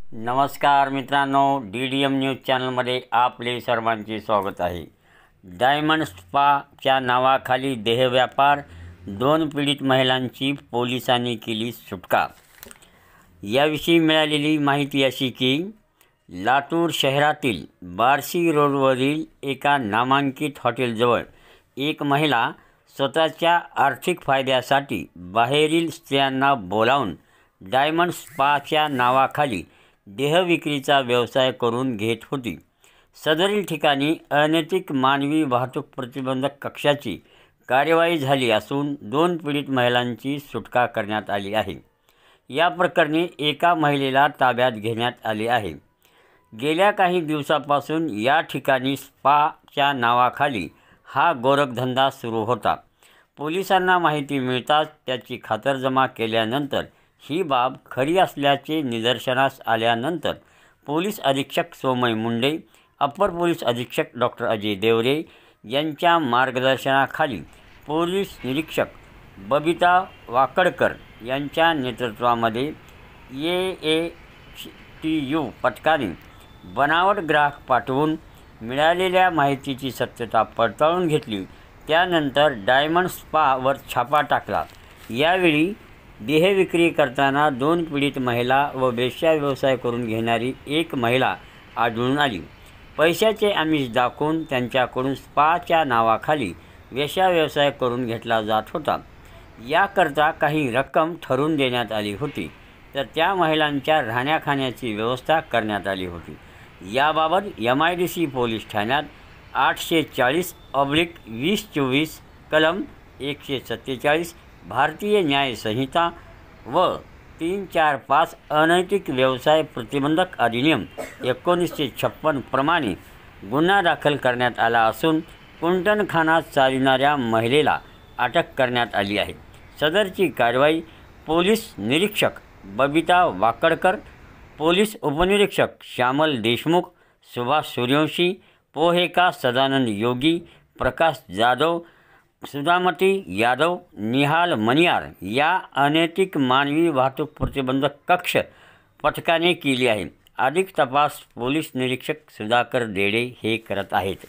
नमस्कार मित्रांनो, DDM news चॅनलमध्ये आपले सर्वांचे स्वागत आहे। डायमंड स्पाच्या नावाखाली देहव्यापार, 2 पीडित महिलांची पोलिसांनी केली सुटका। याविषयी मिळालेली माहिती अशी की लातूर शहरातील बार्शी रोडवरील एका नामांकित हॉटेलजवळ एक महिला स्वतःच्या आर्थिक फायद्यासाठी बाहेरील स्त्रियांना बोलावून डायमंड स्पाच्या नावाखाली देहविक्रीचा व्यवसाय करून घेत होती। सदरील ठिकाणी अनैतिक मानवी वाहतूक प्रतिबंधक कक्षाची कार्यवाही झाली असून 2 पीडित महिलांची सुटका करण्यात आली आहे। या प्रकरणी एका महिलेला ताब्यात घेण्यात आले आहे। गेल्या काही दिवसापासून या ठिकाणी स्पाच्या नावाखाली हा गोरखधंदा सुरू होता। पोलिसांना माहिती मिळताच त्याची खातरजमा केल्यानंतर ही बाब खरी असल्याचे निदर्शनास आल्यानंतर पोलीस अधीक्षक सोमय मुंडे, अपर पोलीस अधीक्षक डॉक्टर अजय देवरे यांच्या मार्गदर्शनाखाली पोलीस निरीक्षक बबिता वाकडकर यांच्या नेतृत्वामध्ये AATU पथकाने बनावट ग्राहक पाठवून मिळालेल्या माहितीची सत्यता पडताळून घेतली। त्यानंतर डायमंड स्पावर छापा टाकला। यावेळी देहविक्री करताना 2 पीडित महिला व वेश्या व्यवसाय करून घेणारी एक महिला आढळून आली। पैशाचे आमिष दाखवून त्यांच्याकडून स्पाच्या नावाखाली वेश्या व्यवसाय करून घेतला जात होता। याकरता काही रक्कम ठरवून देण्यात आली होती, तर त्या महिलांच्या राहण्याखाण्याची व्यवस्था करण्यात आली होती। याबाबत MIDC पोलीस ठाण्यात 840/2024 कलम 147 भारतीय न्याय संहिता व 345 अनैतिक व्यवसाय प्रतिबंधक अधिनियम 1956 प्रमाणे गुन्हा दाखल करण्यात आला असून कुंटणखाना चालविणाऱ्या महिलेला अटक करण्यात आली आहे। सदरची कारवाई पोलीस निरीक्षक बबिता वाकडकर, पोलीस उपनिरीक्षक श्यामल देशमुख, सुभाष सूर्यवंशी, पोहेका सदानंद योगी, प्रकाश जाधव, सुधामती यादव, निहाल मनियार या अनैतिक मानवी वाहतूक प्रतिबंधक कक्ष पथकाने केली आहे। अधिक तपास पोलीस निरीक्षक सुधाकर देडे हे करत आहेत।